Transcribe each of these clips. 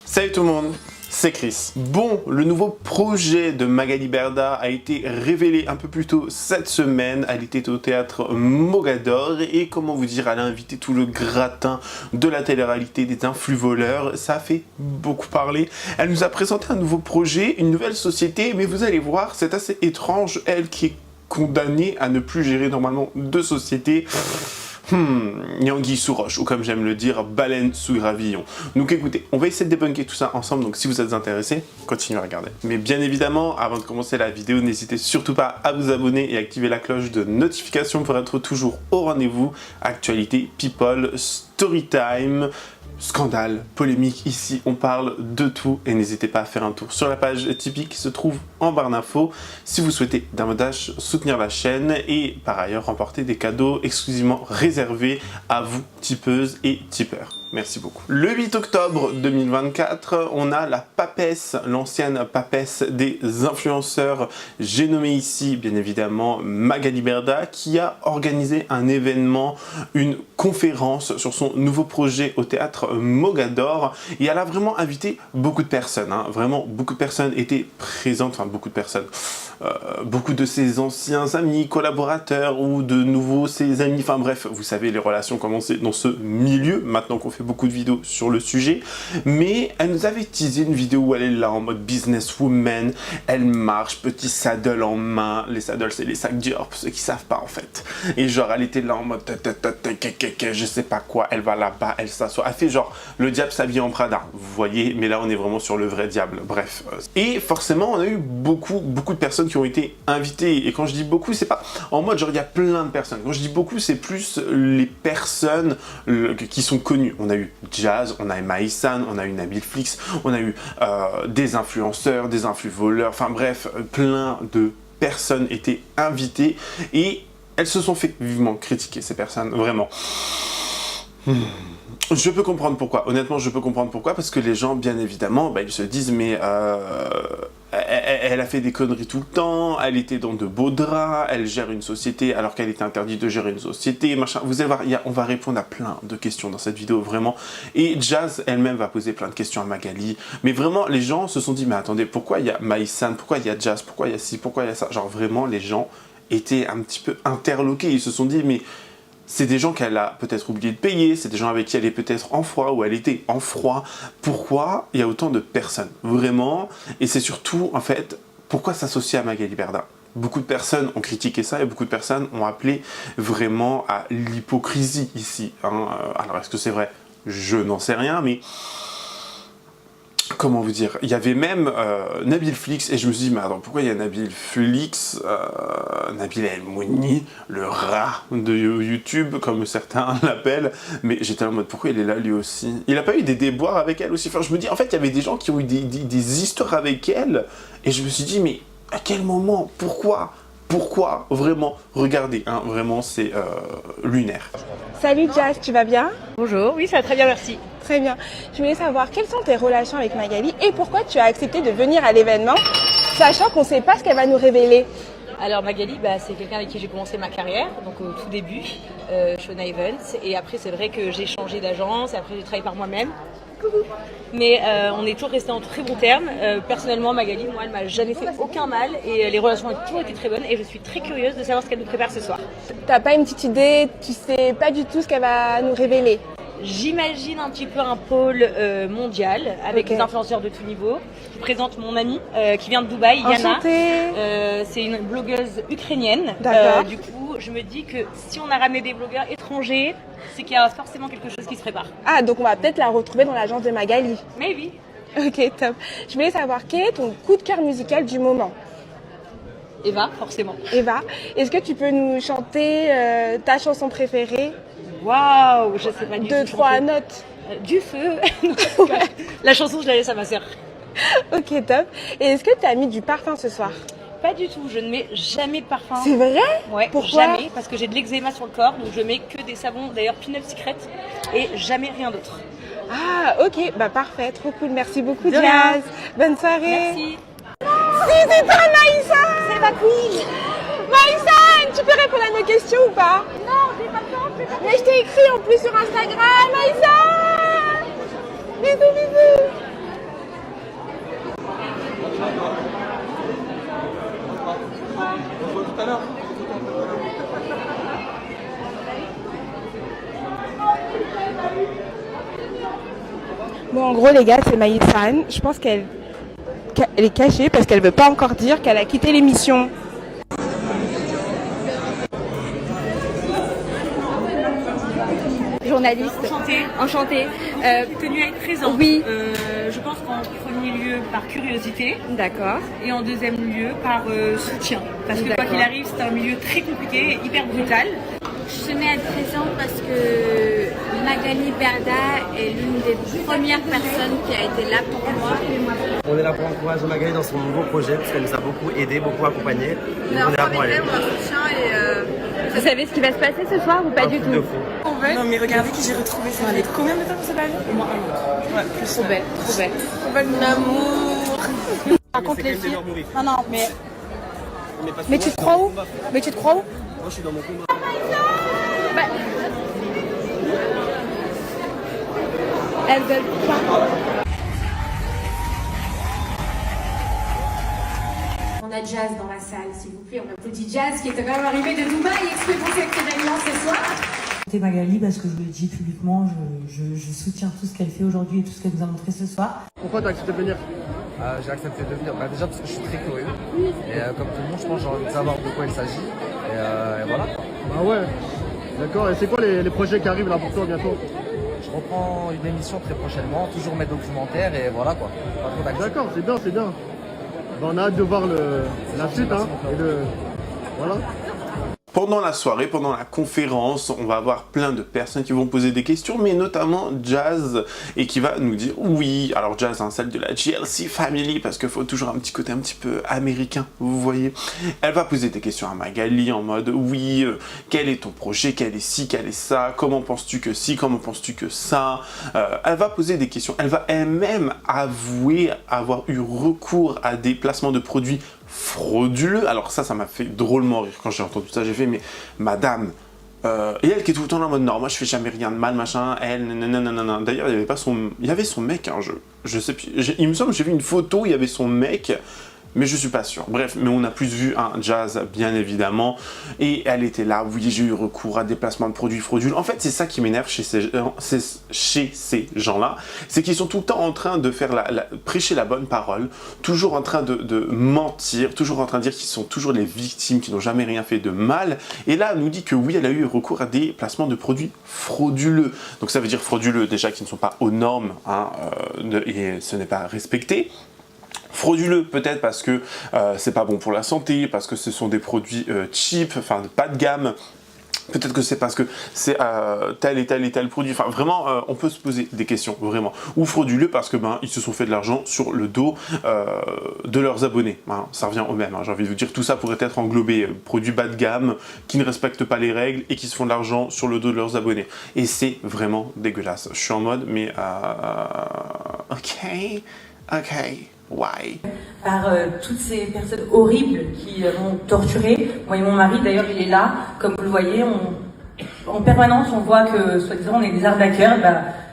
Salut tout le monde, c'est Chris. Bon, le nouveau projet de Magali Berda a été révélé un peu plus tôt cette semaine. Elle était au théâtre Mogador et comment vous dire, elle a invité tout le gratin de la télé-réalité des influx voleurs. Ça a fait beaucoup parler. Elle nous a présenté un nouveau projet, une nouvelle société, mais vous allez voir, c'est assez étrange. Elle qui est condamnée à ne plus gérer normalement de société. Anguille sous roche, ou comme j'aime le dire, baleine sous gravillon. Donc écoutez, on va essayer de débunker tout ça ensemble, donc si vous êtes intéressés, continuez à regarder. Mais bien évidemment, avant de commencer la vidéo, n'hésitez surtout pas à vous abonner et activer la cloche de notification pour être toujours au rendez-vous. Actualité, people, storytime, scandale, polémique, ici on parle de tout et n'hésitez pas à faire un tour sur la page Tipeee qui se trouve en barre d'infos si vous souhaitez davantage soutenir la chaîne et par ailleurs remporter des cadeaux exclusivement réservés à vous tipeuses et tipeurs. Merci beaucoup. Le 8 octobre 2024, on a la papesse, l'ancienne papesse des influenceurs. J'ai nommé ici, bien évidemment, Magali Berda, qui a organisé un événement, une conférence sur son nouveau projet au théâtre Mogador. Et elle a vraiment invité beaucoup de personnes. Vraiment, beaucoup de personnes étaient présentes, enfin beaucoup de personnes. Beaucoup de ses anciens amis, collaborateurs ou de nouveaux ses amis, enfin bref, vous savez les relations commencées dans ce milieu, maintenant qu'on fait beaucoup de vidéos sur le sujet, mais elle nous avait teasé une vidéo où elle est là en mode businesswoman, elle marche, petit saddle en main, les saddles c'est les sacs Dior pour ceux qui savent pas en fait, et genre elle était là en mode je sais pas quoi, elle va là-bas, elle s'assoit, elle fait genre le diable s'habille en Prada, vous voyez, mais là on est vraiment sur le vrai diable, bref. Et forcément on a eu beaucoup de personnes qui ont été invitées, et quand je dis beaucoup, c'est pas en mode genre il y a plein de personnes, quand je dis beaucoup, c'est plus les personnes qui sont connues. On a eu Jazz, on a eu Maïsan, on a eu Nabil Flix, on a eu des influenceurs, des influx voleurs, enfin bref, plein de personnes étaient invitées, et elles se sont fait vivement critiquer, ces personnes, vraiment. Je peux comprendre pourquoi, honnêtement je peux comprendre pourquoi, parce que les gens bien évidemment, ils se disent mais elle a fait des conneries tout le temps, elle était dans de beaux draps, elle gère une société alors qu'elle était interdite de gérer une société, machin. Vous allez voir, on va répondre à plein de questions dans cette vidéo, vraiment. Et Jazz elle-même va poser plein de questions à Magali, mais vraiment les gens se sont dit mais attendez, pourquoi il y a Maïsan, pourquoi il y a Jazz, pourquoi il y a ci, pourquoi il y a ça, genre vraiment les gens étaient un petit peu interloqués, ils se sont dit mais c'est des gens qu'elle a peut-être oublié de payer, c'est des gens avec qui elle est peut-être en froid, ou elle était en froid. Pourquoi il y a autant de personnes, vraiment? Et c'est surtout, en fait, pourquoi s'associer à Magali Berda? Beaucoup de personnes ont critiqué ça et beaucoup de personnes ont appelé vraiment à l'hypocrisie ici. Alors, est-ce que c'est vrai? Je n'en sais rien, mais... Comment vous dire? Il y avait même Nabil Flix, et je me suis dit, mais attends, pourquoi il y a Nabil Flix, Nabil El Mouni, le rat de YouTube, comme certains l'appellent, mais j'étais en mode, pourquoi il est là lui aussi? Il n'a pas eu des déboires avec elle aussi? Enfin, je me dis, en fait, il y avait des gens qui ont eu des histoires avec elle, et je me suis dit, mais à quel moment? Pourquoi? Pourquoi? Vraiment, regardez, vraiment, c'est lunaire. Salut Jazz, tu vas bien? Bonjour, oui ça va très bien, merci. Très bien. Je voulais savoir quelles sont tes relations avec Magali et pourquoi tu as accepté de venir à l'événement, sachant qu'on ne sait pas ce qu'elle va nous révéler. Alors Magali, c'est quelqu'un avec qui j'ai commencé ma carrière, donc au tout début, Shona Evans, et après c'est vrai que j'ai changé d'agence, et après j'ai travaillé par moi-même. Mais on est toujours resté en très bons termes. Personnellement, Magali, moi, elle m'a jamais fait aucun mal et les relations ont toujours été très bonnes et je suis très curieuse de savoir ce qu'elle nous prépare ce soir. T'as pas une petite idée, tu sais pas du tout ce qu'elle va nous révéler? J'imagine un petit peu un pôle mondial avec des influenceurs de tout niveau. Je vous présente mon amie qui vient de Dubaï, Yana. C'est une blogueuse ukrainienne. Du coup, je me dis que si on a ramené des blogueurs étrangers, c'est qu'il y a forcément quelque chose qui se prépare. Ah, donc on va peut-être la retrouver dans l'agence de Magali. Maybe. Ok, top. Je voulais savoir quel est ton coup de cœur musical du moment? Eva, forcément. Eva, est-ce que tu peux nous chanter ta chanson préférée? Waouh, je sais pas du tout. 2-3 notes. Du feu. La chanson, je la laisse à ma sœur. Ok, top. Et est-ce que tu as mis du parfum ce soir? Pas du tout, je ne mets jamais de parfum. C'est vrai? Ouais, pourquoi? Jamais, parce que j'ai de l'eczéma sur le corps, donc je mets que des savons, d'ailleurs Peanut Secret, et jamais rien d'autre. Ah, ok, parfait, trop cool. Merci beaucoup, Jazz. Bonne soirée. Merci. C'est toi, Maïsan! C'est ma queen! Maïsan, tu peux répondre à nos questions ou pas? Non, j'ai pas le temps, Mais je t'ai écrit en plus sur Instagram, Maïsan! Bon, en gros, les gars, c'est Maïsan. Je pense qu'elle est cachée parce qu'elle veut pas encore dire qu'elle a quitté l'émission. Journaliste. Enchantée. Tenue à être présente. Oui. Je pense qu'en premier lieu par curiosité D'accord. et en deuxième lieu par soutien. Parce que quoi D'accord. qu'il arrive, c'est un milieu très compliqué, hyper brutal. Je tenais à être présente parce que Magali Berda est l'une des premières personnes qui a été là pour moi. On est là pour encourager Magali dans son nouveau projet parce qu'elle nous a beaucoup aidé, beaucoup accompagné. On est en comité, on a soutien et Vous savez ce qui va se passer ce soir ou pas du tout? Non mais regardez qui j'ai retrouvé ça. Elle est combien de temps vous savez? Au moins 1 an. Ouais, plus Trop belle, trop belle. Trop belle, mon amour. Raconte les filles. Non, mais tu te crois où? Mais tu te crois où? Moi je suis dans mon combat. Elles veulent pas. On a Jazz dans la salle, s'il vous plaît. On applaudit Jazz qui est quand même arrivé de Dubaï exprès pour cette événement ce soir. C'est Magali parce que je le dis publiquement, je soutiens tout ce qu'elle fait aujourd'hui et tout ce qu'elle nous a montré ce soir. Pourquoi tu as accepté de venir? J'ai accepté de venir, déjà parce que je suis très curieux. Et comme tout le monde, je pense que j'ai envie de savoir de quoi il s'agit. Et voilà. Ah ouais, d'accord. Et c'est quoi les projets qui arrivent là pour toi bientôt? Je reprends une émission très prochainement, toujours mes documentaires et voilà quoi. Pas trop d'actions. D'accord, c'est bien, c'est bien. Ben, on a hâte de voir la suite, hein. Voilà. Pendant la soirée, pendant la conférence, on va avoir plein de personnes qui vont poser des questions, mais notamment Jazz, et qui va nous dire oui. Alors Jazz, hein, celle de la GLC Family, parce qu'il faut toujours un petit côté un petit peu américain, vous voyez. Elle va poser des questions à Magali en mode oui, quel est ton projet, quel est ci, quel est ça, comment penses-tu que ci, comment penses-tu que ça. Elle va poser des questions, elle va elle-même avouer avoir eu recours à des placements de produits frauduleux. Alors ça m'a fait drôlement rire quand j'ai entendu ça. J'ai fait mais madame, et elle qui est tout le temps là en mode non, moi je fais jamais rien de mal, machin, elle, nanana. D'ailleurs il y avait son mec, hein, je sais plus, il me semble que j'ai vu une photo, il y avait son mec, mais je suis pas sûr. Bref, mais on a plus vu un Jazz, bien évidemment, et elle était là, oui, j'ai eu recours à des placements de produits frauduleux. En fait, c'est ça qui m'énerve chez ces gens-là, c'est qu'ils sont tout le temps en train de faire prêcher la bonne parole, toujours en train de mentir, toujours en train de dire qu'ils sont toujours les victimes, qui n'ont jamais rien fait de mal, et là, elle nous dit que oui, elle a eu recours à des placements de produits frauduleux. Donc ça veut dire frauduleux, déjà, qui ne sont pas aux normes, hein, et ce n'est pas respecté. Frauduleux peut-être parce que c'est pas bon pour la santé, parce que ce sont des produits cheap, enfin pas de gamme. Peut-être que c'est parce que c'est tel et tel produit. Enfin, vraiment, on peut se poser des questions, vraiment. Ou frauduleux parce que ils se sont fait de l'argent sur le dos de leurs abonnés. Hein, ça revient au même. Hein, j'ai envie de vous dire, tout ça pourrait être englobé. Produits bas de gamme, qui ne respectent pas les règles et qui se font de l'argent sur le dos de leurs abonnés. Et c'est vraiment dégueulasse. Je suis en mode, mais ok. Why? Par toutes ces personnes horribles qui m'ont torturée. Moi et mon mari, d'ailleurs, il est là. Comme vous le voyez, en permanence, on voit que, soi-disant, on est des arnaqueurs.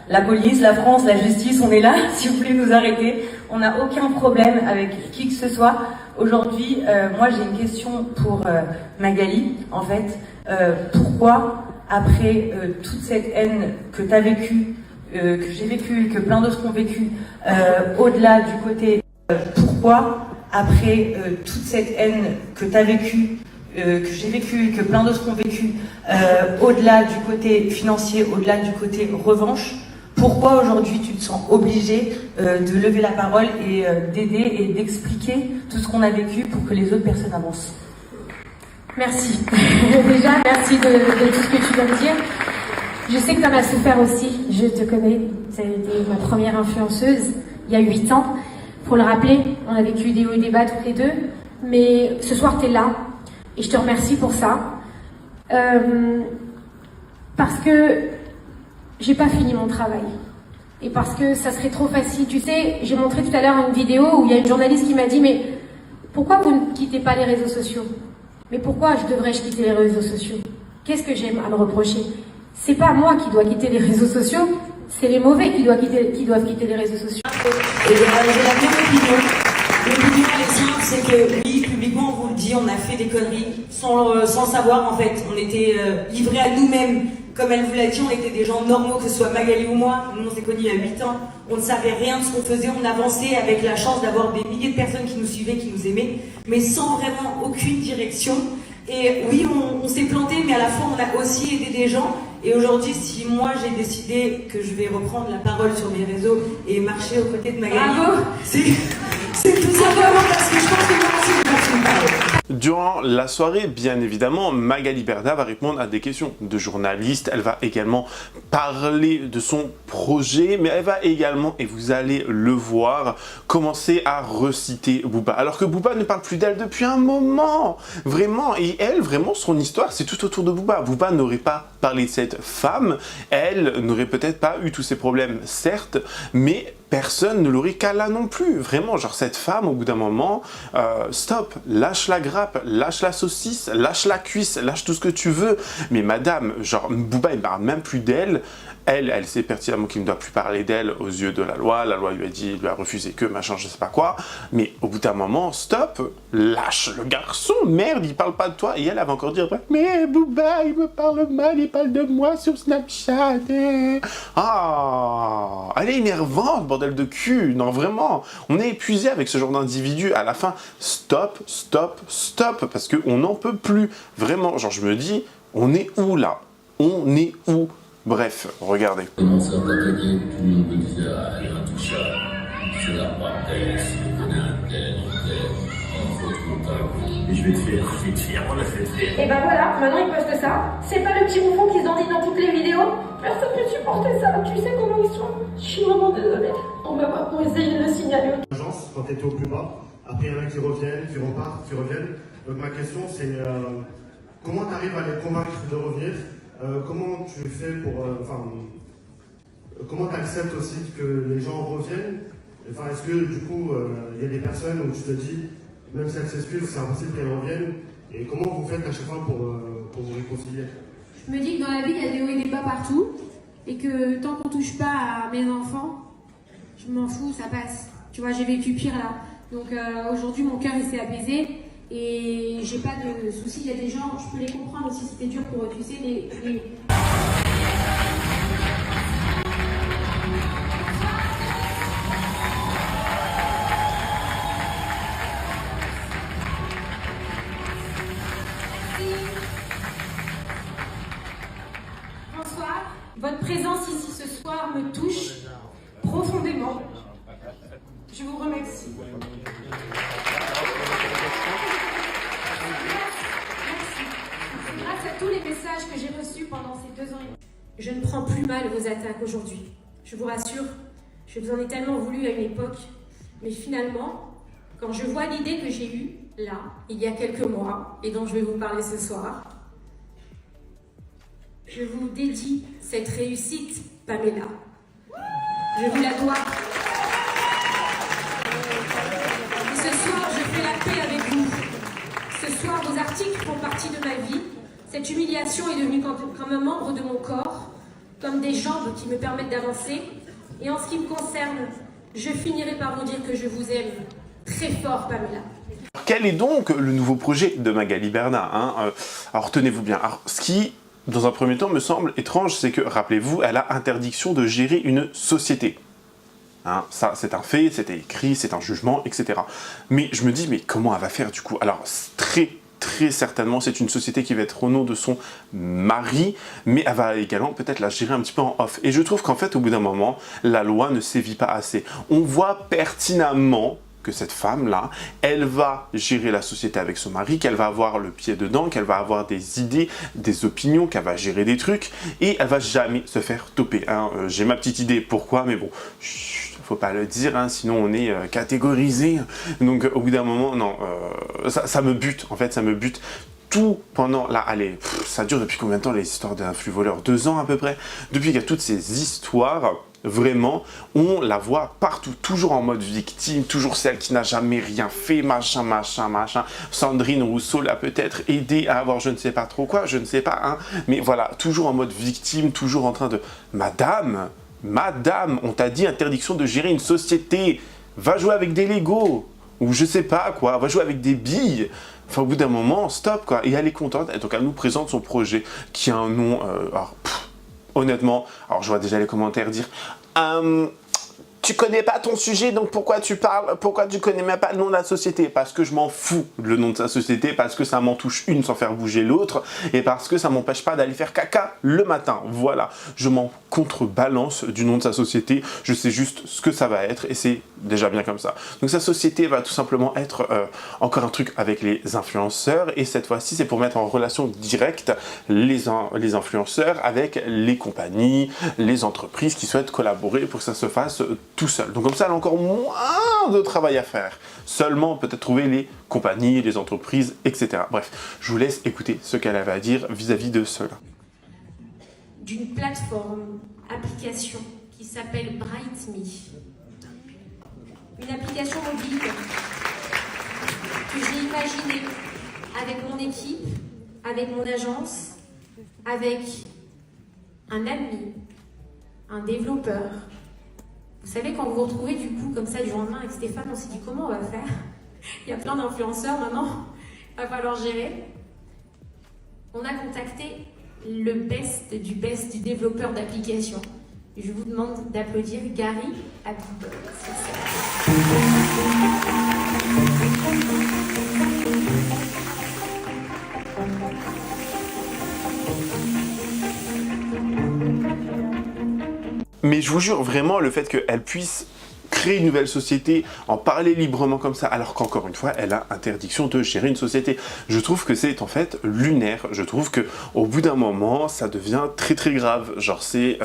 La police, la France, la justice, on est là. Si vous voulez nous arrêter, on n'a aucun problème avec qui que ce soit. Aujourd'hui, moi, j'ai une question pour Magali. En fait, pourquoi, après toute cette haine que tu as vécue, que j'ai vécu, que plein d'autres ont vécu, au-delà du côté pourquoi, après toute cette haine que tu as vécue, que j'ai vécu, que plein d'autres ont vécu, au-delà du côté financier, au-delà du côté revanche, pourquoi aujourd'hui tu te sens obligé de lever la parole et d'aider et d'expliquer tout ce qu'on a vécu pour que les autres personnes avancent? Merci. Déjà, merci de tout ce que tu viens de dire. Je sais que tu en as souffert aussi. Je te connais. Tu as été ma première influenceuse il y a 8 ans. Pour le rappeler, on a vécu des hauts et des bas toutes les deux. Mais ce soir, tu es là. Et je te remercie pour ça. Parce que j'ai pas fini mon travail. Et parce que ça serait trop facile. Tu sais, j'ai montré tout à l'heure une vidéo où il y a une journaliste qui m'a dit « Mais pourquoi vous ne quittez pas les réseaux sociaux ? Mais pourquoi devrais-je quitter les réseaux sociaux ? Qu'est-ce que j'ai à me reprocher ? C'est pas moi qui dois quitter les réseaux sociaux, c'est les mauvais qui doivent quitter les réseaux sociaux. » Et j'ai la même opinion. L'opinion, elle est simple, c'est que oui, publiquement, on vous le dit, on a fait des conneries sans savoir en fait. On était livrés à nous-mêmes Comme elle vous l'a dit, on était des gens normaux, que ce soit Magali ou moi. Nous, on s'est connus il y a 8 ans. On ne savait rien de ce qu'on faisait. On avançait avec la chance d'avoir des milliers de personnes qui nous suivaient, qui nous aimaient, mais sans vraiment aucune direction. Et oui, on s'est planté, mais à la fois, on a aussi aidé des gens. Et aujourd'hui, si moi, j'ai décidé que je vais reprendre la parole sur mes réseaux et marcher aux côtés de Magali, c'est tout simplement parce que je pense que moi aussi, je vais me parler. Durant la soirée, bien évidemment, Magali Berda va répondre à des questions de journalistes. Elle va également parler de son projet, mais elle va également, et vous allez le voir, commencer à reciter Booba. Alors que Booba ne parle plus d'elle depuis un moment. Vraiment. Et elle, vraiment, son histoire, c'est tout autour de Booba. Booba n'aurait pas parlé de cette femme. Elle n'aurait peut-être pas eu tous ces problèmes, certes, mais personne ne l'aurait qu'à là non plus. Vraiment, genre cette femme, au bout d'un moment, stop, lâche la grappe, lâche la saucisse, lâche la cuisse, lâche tout ce que tu veux. Mais madame, genre, Booba, il ne parle même plus d'elle. Elle sait pertinemment qu'il ne doit plus parler d'elle aux yeux de la loi lui a dit, lui a refusé que, machin, je sais pas quoi, mais au bout d'un moment, stop, lâche le garçon, merde, il parle pas de toi, et elle va encore dire, mais Booba, il me parle mal, il parle de moi sur Snapchat, ah, elle est énervante, bordel de cul, non, vraiment, on est épuisé avec ce genre d'individu, à la fin, stop, stop, stop, parce qu'on n'en peut plus, vraiment, genre, je me dis, on est où, là? On est où? Bref, regardez. Commencer à t'attaquer, tout le monde me disait ah, elle est intouchable, c'est la papesse, je connais un tel, un faute comptable. Et je vais te faire, on a fait te faire. Et bah voilà, maintenant il poste ça. C'est pas le petit bouffon qui se dandine dans toutes les vidéos. Personne ne supportait ça, tu sais comment ils sont. Je suis vraiment désolée. On va voir pour essayer de le signaler. L'agence, quand tu étais au plus bas, après il y en a qui reviennent, qui repartent, qui reviennent. Donc ma question c'est comment tu arrives à les convaincre de revenir? Comment tu fais pour... comment tu acceptes aussi que les gens reviennent? Enfin, est-ce que du coup, il y a des personnes où tu te dis, même si elles s'excusent, c'est impossible qu'elles reviennent? Et comment vous faites à chaque fois pour vous réconcilier? Je me dis que dans la vie, il y a des hauts et des bas partout. Et que tant qu'on touche pas à mes enfants, je m'en fous, ça passe. Tu vois, j'ai vécu pire là. Donc aujourd'hui, mon cœur il s'est apaisé. Et j'ai pas de soucis, il y a des gens, je peux les comprendre aussi, c'était dur pour eux, tu sais, Bonsoir, votre présence ici ce soir me touche profondément. Je vous remercie. Grâce à tous les messages que j'ai reçus pendant ces 2 ans et demi, je ne prends plus mal vos attaques aujourd'hui. Je vous rassure, je vous en ai tellement voulu à une époque. Mais finalement, quand je vois l'idée que j'ai eue, là, il y a quelques mois, et dont je vais vous parler ce soir, je vous dédie cette réussite, Pamela. Je vous la dois. Et ce soir, je fais la paix avec vous. Ce soir, vos articles font partie de ma vie. Cette humiliation est devenue comme un membre de mon corps, comme des jambes qui me permettent d'avancer. Et en ce qui me concerne, je finirai par vous dire que je vous aime très fort, Pamela. Quel est donc le nouveau projet de Magali Berda, hein? Alors tenez-vous bien. Alors, ce qui, dans un premier temps, me semble étrange, c'est que, rappelez-vous, elle a interdiction de gérer une société. Hein, ça, c'est un fait, c'était écrit, c'est un jugement, etc. Mais je me dis, mais comment elle va faire du coup? Alors, très certainement, c'est une société qui va être au nom de son mari, mais elle va également peut-être la gérer un petit peu en off. Et je trouve qu'en fait, au bout d'un moment, la loi ne sévit pas assez. On voit pertinemment que cette femme-là, elle va gérer la société avec son mari, qu'elle va avoir le pied dedans, qu'elle va avoir des idées, des opinions, qu'elle va gérer des trucs, et elle va jamais se faire toper. Hein. J'ai ma petite idée, pourquoi, mais bon, faut pas le dire, hein, sinon on est catégorisé. Donc au bout d'un moment, non, ça me bute, en fait, ça me bute. Tout pendant, là, allez, ça dure depuis combien de temps les histoires d'un flux voleur? 2 ans à peu près? Depuis qu'il y a toutes ces histoires, vraiment, on la voit partout, toujours en mode victime, toujours celle qui n'a jamais rien fait, machin. Sandrine Rousseau l'a peut-être aidé à avoir je ne sais pas trop quoi, je ne sais pas, hein, mais voilà, toujours en mode victime, toujours en train de... Madame, on t'a dit interdiction de gérer une société, va jouer avec des Legos, ou je sais pas quoi, va jouer avec des billes. Enfin, au bout d'un moment, stop quoi. Et elle est contente, et donc elle nous présente son projet qui a un nom, alors, honnêtement, alors je vois déjà les commentaires dire tu connais pas ton sujet, donc pourquoi tu parles, pourquoi tu connais même pas le nom de la société? Parce que je m'en fous le nom de sa société, parce que ça m'en touche une sans faire bouger l'autre, et parce que ça m'empêche pas d'aller faire caca le matin. Voilà, je m'en contrebalance du nom de sa société, je sais juste ce que ça va être, et c'est déjà bien comme ça. Donc sa société va tout simplement être encore un truc avec les influenceurs, et cette fois-ci c'est pour mettre en relation directe les influenceurs avec les compagnies, les entreprises qui souhaitent collaborer pour que ça se fasse tout seul. Donc comme ça, elle a encore moins de travail à faire. Seulement, peut-être trouver les compagnies, les entreprises, etc. Bref, je vous laisse écouter ce qu'elle avait à dire vis-à-vis de cela. D'une plateforme, application, qui s'appelle BrightMe. Une application mobile que j'ai imaginée avec mon équipe, avec mon agence, avec un ami, un développeur. Vous savez, quand vous vous retrouvez du coup comme ça du lendemain avec Stéphane, on s'est dit comment on va faire? Il y a plein d'influenceurs maintenant, il va falloir gérer. On a contacté le best du développeur d'application. Je vous demande d'applaudir Gary Habib. Mais je vous jure vraiment, le fait qu'elle puisse créer une nouvelle société, en parler librement comme ça, alors qu'encore une fois, elle a interdiction de gérer une société. Je trouve que c'est en fait lunaire. Je trouve que au bout d'un moment, ça devient très très grave. Genre c'est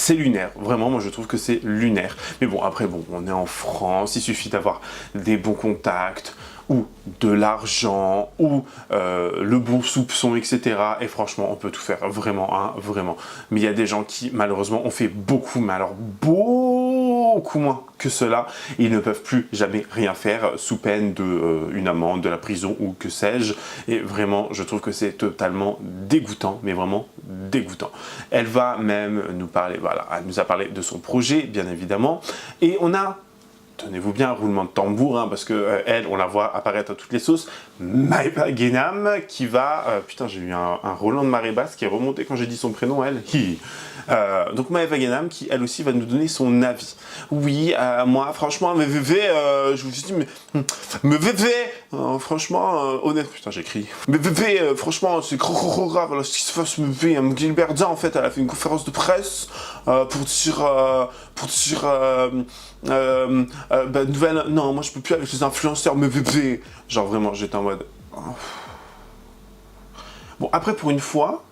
lunaire, vraiment, moi je trouve que c'est lunaire. Mais bon, après, bon, on est en France, il suffit d'avoir des bons contacts, ou de l'argent, ou le bon soupçon, etc. Et franchement, on peut tout faire, vraiment, hein, vraiment. Mais il y a des gens qui, malheureusement, ont fait beaucoup, mais alors beaucoup moins que cela. Ils ne peuvent plus jamais rien faire sous peine d'une amende, de la prison ou que sais-je. Et vraiment, je trouve que c'est totalement dégoûtant, mais vraiment dégoûtant. Elle va même nous parler, voilà, elle nous a parlé de son projet, bien évidemment. Et on a... Tenez-vous bien, un roulement de tambour, hein, parce que elle, on la voit apparaître à toutes les sauces. Maeva Genam qui va... putain, j'ai eu un Roland de marée basse qui est remonté quand j'ai dit son prénom, elle. Donc Maeva Genam qui, elle aussi, va nous donner son avis. Oui, moi, franchement, mes bébés, je vous dis, mes bébés, franchement, honnête, putain, j'écris. Mes bébés, franchement, c'est trop grave, alors, ce qui se passe, mes bébés, Gilberta, en fait, elle a fait une conférence de presse pour dire... nouvelle, non, moi je peux plus avec les influenceurs, mes bébés. Genre vraiment, j'étais en mode... Oh. Bon, après, pour une fois,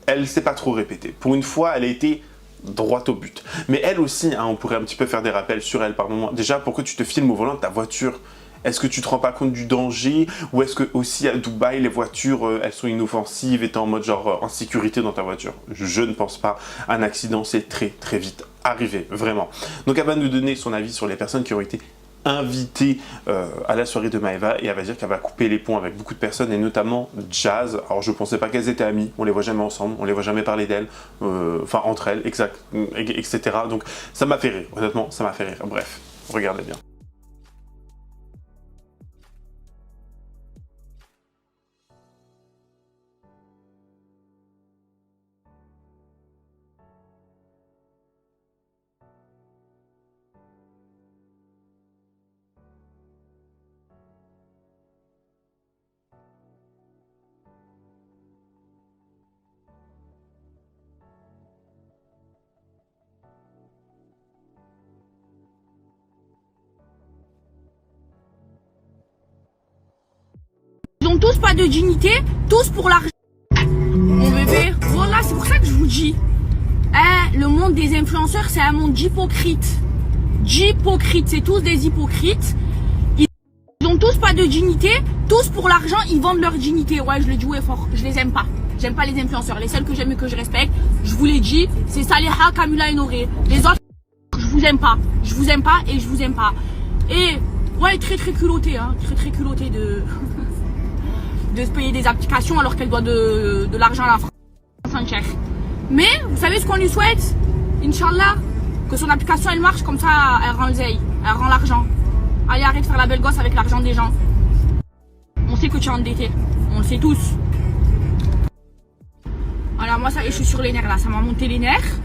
elle s'est pas trop répétée. Pour une fois, elle a été droite au but. Mais elle aussi, hein, on pourrait un petit peu faire des rappels sur elle par moment. Déjà, pourquoi tu te filmes au volant de ta voiture? Est-ce que tu te rends pas compte du danger? Ou est-ce que aussi à Dubaï, les voitures, elles sont inoffensives et t'es en mode genre en sécurité dans ta voiture? Je ne pense pas. Un accident, c'est très très vite arrivé, vraiment. Donc elle va nous donner son avis sur les personnes qui ont été invitées à la soirée de Maeva, et elle va dire qu'elle va couper les ponts avec beaucoup de personnes, et notamment Jazz. Alors je pensais pas qu'elles étaient amies, on les voit jamais ensemble, on les voit jamais parler d'elles, enfin entre elles, etc. Donc ça m'a fait rire, honnêtement, ça m'a fait rire. Bref, regardez bien. Ils ont tous pas de dignité, tous pour l'argent. Mon bébé, voilà, c'est pour ça que je vous dis. Le monde des influenceurs, c'est un monde d'hypocrites. D'hypocrites, c'est tous des hypocrites. Ils ont tous pas de dignité, tous pour l'argent, ils vendent leur dignité. Ouais, je le dis haut et fort, je les aime pas. J'aime pas les influenceurs. Les seuls que j'aime et que je respecte, je vous l'ai dit, c'est Saleha, Kamula et Noré. Les autres, je vous aime pas. Je vous aime pas et je vous aime pas. Et ouais, très très culotté, hein. Très culotté de se payer des applications alors qu'elle doit de l'argent à la France entière. Mais vous savez ce qu'on lui souhaite? Inch'Allah, que son application elle marche, comme ça elle rend le zeil, elle rend l'argent. Allez, arrête de faire la belle gosse avec l'argent des gens. On sait que tu es endetté, on le sait tous. Voilà, moi ça y est, je suis sur les nerfs là, ça m'a monté les nerfs.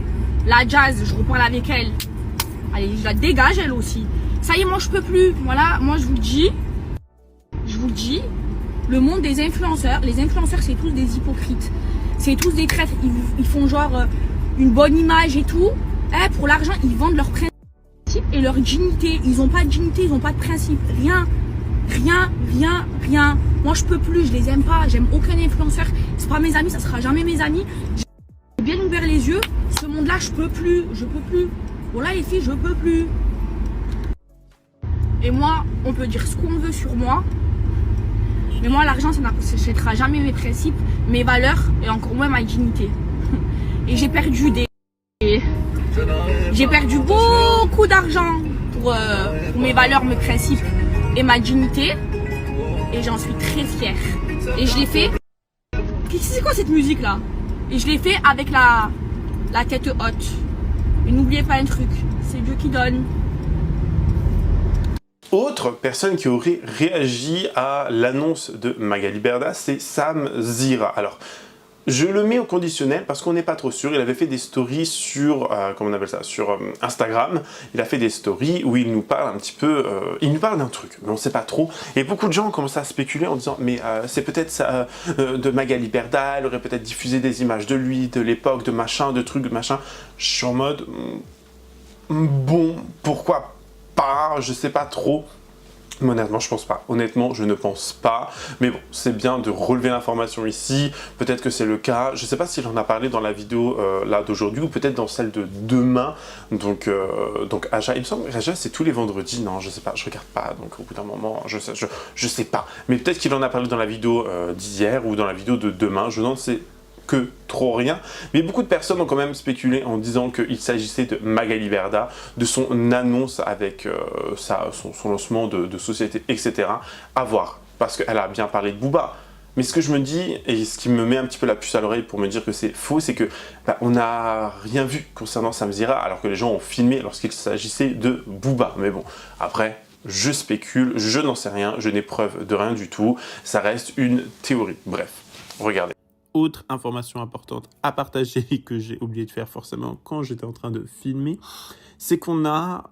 La Jazz, je reparle avec elle. Allez, je la dégage elle aussi. Ça y est, moi je peux plus. Voilà, moi je vous le dis, le monde des influenceurs, les influenceurs c'est tous des hypocrites. C'est tous des traîtres, ils font genre une bonne image et tout. Pour l'argent, ils vendent leurs principes et leur dignité. Ils ont pas de dignité, ils ont pas de principe, rien. Moi je peux plus, je les aime pas, j'aime aucun influenceur. C'est pas mes amis, ça sera jamais mes amis. J'ai bien ouvert les yeux, ce monde-là je peux plus. Voilà les filles, je peux plus. Et moi, on peut dire ce qu'on veut sur moi. Mais moi, l'argent, ça n'achètera jamais mes principes, mes valeurs et encore moins ma dignité. Et j'ai perdu beaucoup d'argent pour mes valeurs, mes principes et ma dignité. Et j'en suis très fière. Et je l'ai fait. C'est quoi cette musique là? Et je l'ai fait avec la tête haute. Et n'oubliez pas un truc, c'est Dieu qui donne. Autre personne qui aurait réagi à l'annonce de Magali Berda, c'est Sam Zira. Alors, je le mets au conditionnel parce qu'on n'est pas trop sûr. Il avait fait des stories sur, comment on appelle ça, sur Instagram. Il a fait des stories où il nous parle un petit peu, il nous parle d'un truc, mais on ne sait pas trop. Et beaucoup de gens ont commencé à spéculer en disant, mais c'est peut-être ça de Magali Berda, elle aurait peut-être diffusé des images de lui, de l'époque, de machin, de trucs, de machin. Je suis en mode, bon, pourquoi pas, je sais pas trop. Mais honnêtement, je pense pas. Honnêtement, je ne pense pas. Mais bon, c'est bien de relever l'information ici. Peut-être que c'est le cas. Je sais pas s'il en a parlé dans la vidéo là d'aujourd'hui ou peut-être dans celle de demain. Donc Aja, il me semble que Aja c'est tous les vendredis. Non, je sais pas. Je regarde pas. Donc au bout d'un moment, je sais pas. Mais peut-être qu'il en a parlé dans la vidéo d'hier ou dans la vidéo de demain. Je n'en sais que trop rien, mais beaucoup de personnes ont quand même spéculé en disant qu'il s'agissait de Magali Berda, de son annonce avec son lancement de société, etc. À voir, parce qu'elle a bien parlé de Booba. Mais ce que je me dis, et ce qui me met un petit peu la puce à l'oreille pour me dire que c'est faux, c'est que on n'a rien vu concernant Sam Zira, alors que les gens ont filmé lorsqu'il s'agissait de Booba. Mais bon, après, je spécule, je n'en sais rien, je n'ai preuve de rien du tout, ça reste une théorie. Bref, regardez. Autre information importante à partager que j'ai oublié de faire forcément quand j'étais en train de filmer, c'est qu'on a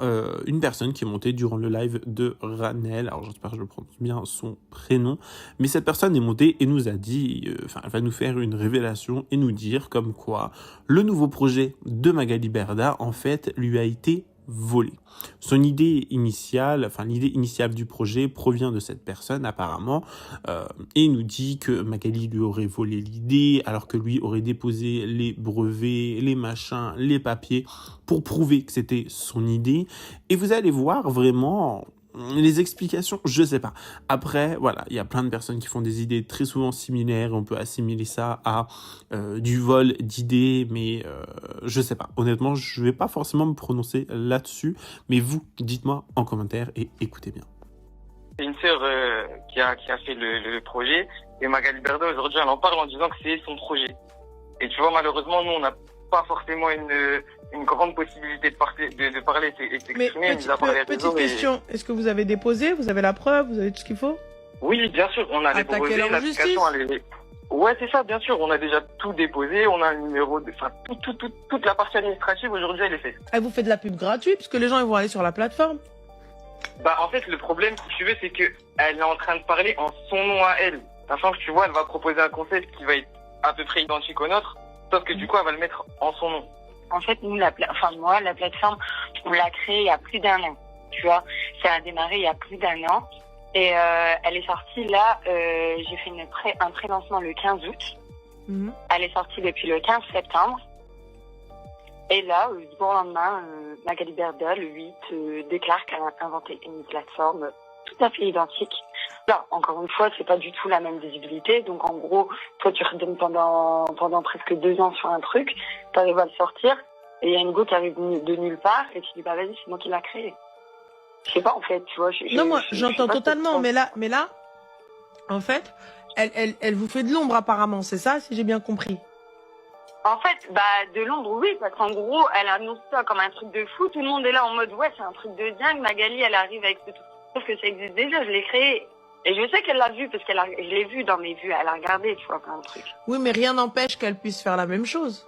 une personne qui est montée durant le live de Ranel, alors j'espère que je prononce bien son prénom, mais cette personne est montée et nous a dit, elle va nous faire une révélation et nous dire comme quoi le nouveau projet de Magali Berda en fait lui a été volé. Son idée initiale, l'idée initiale du projet provient de cette personne apparemment et nous dit que Magali lui aurait volé l'idée alors que lui aurait déposé les brevets, les machins, les papiers pour prouver que c'était son idée. Et vous allez voir vraiment les explications, je sais pas. Après, voilà, il y a plein de personnes qui font des idées très souvent similaires. On peut assimiler ça à du vol d'idées, mais je sais pas. Honnêtement, je vais pas forcément me prononcer là-dessus. Mais vous, dites-moi en commentaire et écoutez bien. C'est une sœur qui a fait le projet. Et Magali Berda, aujourd'hui, elle en parle en disant que c'est son projet. Et tu vois, malheureusement, nous, on n'a pas forcément une grande possibilité de parler et de s'exprimer. Petite question, est-ce que vous avez déposé, vous avez la preuve, vous avez tout ce qu'il faut? Oui, bien sûr, on a déposé l'application. Ouais, c'est ça, bien sûr, on a déjà tout déposé, on a un numéro, toute la partie administrative aujourd'hui, elle est faite. Elle vous fait de la pub gratuite, parce que les gens ils vont aller sur la plateforme. Bah, en fait, le problème, si tu veux, c'est que elle est en train de parler en son nom à elle. Sachant que tu vois, elle va proposer un concept qui va être à peu près identique au nôtre, sauf que du coup, elle va le mettre en son nom. En fait, nous, la plateforme, on l'a créée il y a plus d'1 an. Tu vois, ça a démarré il y a plus d'1 an. Et elle est sortie là, j'ai fait un pré-lancement le 15 août. Elle est sortie depuis le 15 septembre. Et là, du jour au lendemain, Magali Berda, le 8, déclare qu'elle a inventé une plateforme tout à fait identique. Là, encore une fois, c'est pas du tout la même visibilité. Donc, en gros, toi, tu redonnes pendant presque 2 ans sur un truc, t'arrives à le sortir, et il y a une go qui arrive de nulle part, et tu dis, bah, vas-y, c'est moi qui l'a créé. Je sais pas, en fait, tu vois. Non, moi, j'entends totalement, mais là, en fait, elle vous fait de l'ombre, apparemment, c'est ça, si j'ai bien compris? En fait, bah, de l'ombre, oui, parce qu'en gros, elle annonce ça comme un truc de fou, tout le monde est là en mode, ouais, c'est un truc de dingue, Magali, elle arrive avec ce truc, sauf que ça existe déjà, je l'ai créé. Et je sais qu'elle l'a vu, parce je l'ai vu dans mes vues, elle a regardé, tu vois, plein de trucs. Oui, mais rien n'empêche qu'elle puisse faire la même chose.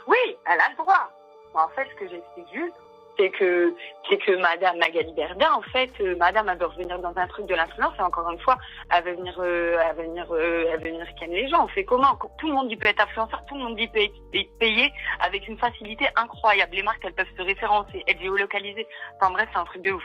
Oui, elle a le droit. Mais en fait, ce que j'explique juste, c'est que Madame Magali Berda, en fait, Madame, elle veut revenir dans un truc de l'influence, et encore une fois, elle veut venir ricaner les gens. On fait comment? Tout le monde dit peut être influenceur, tout le monde dit peut être payé avec une facilité incroyable. Les marques, elles peuvent se référencer, être géolocalisées. Enfin bref, c'est un truc de ouf.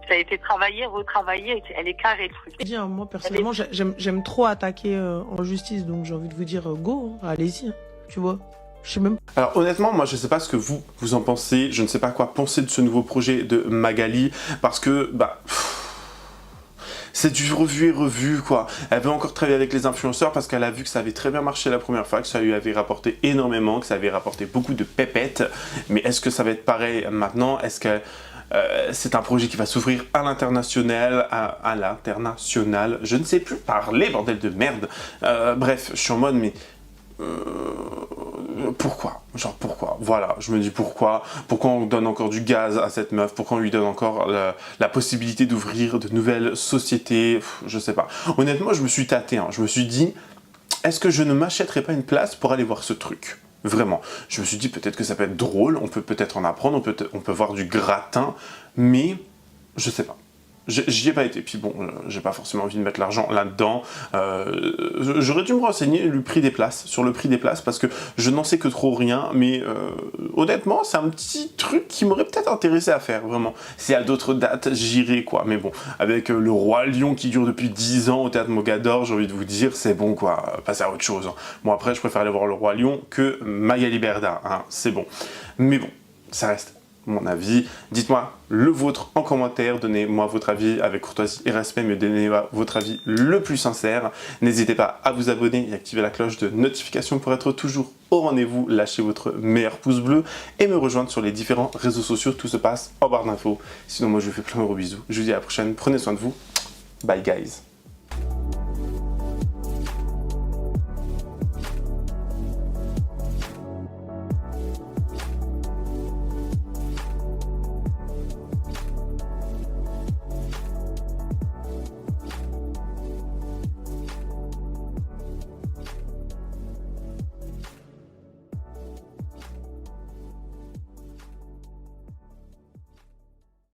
Ça a été travaillé, retravaillé, elle est carrée le truc. Moi, personnellement, j'aime trop attaquer en justice, donc j'ai envie de vous dire, go, hein, allez-y, hein, tu vois. Je sais même. Alors honnêtement, moi je sais pas ce que vous en pensez, je ne sais pas quoi penser de ce nouveau projet de Magali, parce que c'est du revu et revu quoi. Elle veut encore travailler avec les influenceurs parce qu'elle a vu que ça avait très bien marché la première fois, que ça lui avait rapporté énormément, que ça avait rapporté beaucoup de pépettes, mais est-ce que ça va être pareil maintenant? Est-ce que c'est un projet qui va s'ouvrir à l'international, à l'international, je ne sais plus parler, bordel de merde. Bref, je suis en mode mais... pourquoi? Genre pourquoi? Voilà, je me dis pourquoi on donne encore du gaz à cette meuf, pourquoi on lui donne encore la possibilité d'ouvrir de nouvelles sociétés, je sais pas. Honnêtement, je me suis tâté, hein. Je me suis dit, est-ce que je ne m'achèterais pas une place pour aller voir ce truc? Vraiment. Je me suis dit peut-être que ça peut être drôle, on peut peut-être en apprendre, on peut voir du gratin, mais je sais pas. J'y ai pas été, puis bon, j'ai pas forcément envie de mettre l'argent là-dedans. J'aurais dû me renseigner sur le prix des places, parce que je n'en sais que trop rien, mais honnêtement, c'est un petit truc qui m'aurait peut-être intéressé à faire, vraiment. S'il y a d'autres dates, j'irai, quoi. Mais bon, avec le Roi Lion qui dure depuis 10 ans au Théâtre Mogador, j'ai envie de vous dire, c'est bon, quoi, passer à autre chose. Hein. Bon, après, je préfère aller voir le Roi Lion que Magali Berda, hein, c'est bon. Mais bon, ça reste mon avis. Dites-moi le vôtre en commentaire, donnez-moi votre avis avec courtoisie et respect, mais donnez-moi votre avis le plus sincère. N'hésitez pas à vous abonner et activer la cloche de notification pour être toujours au rendez-vous. Lâchez votre meilleur pouce bleu et me rejoindre sur les différents réseaux sociaux. Tout se passe en barre d'infos. Sinon, moi, je vous fais plein de gros bisous. Je vous dis à la prochaine. Prenez soin de vous. Bye, guys.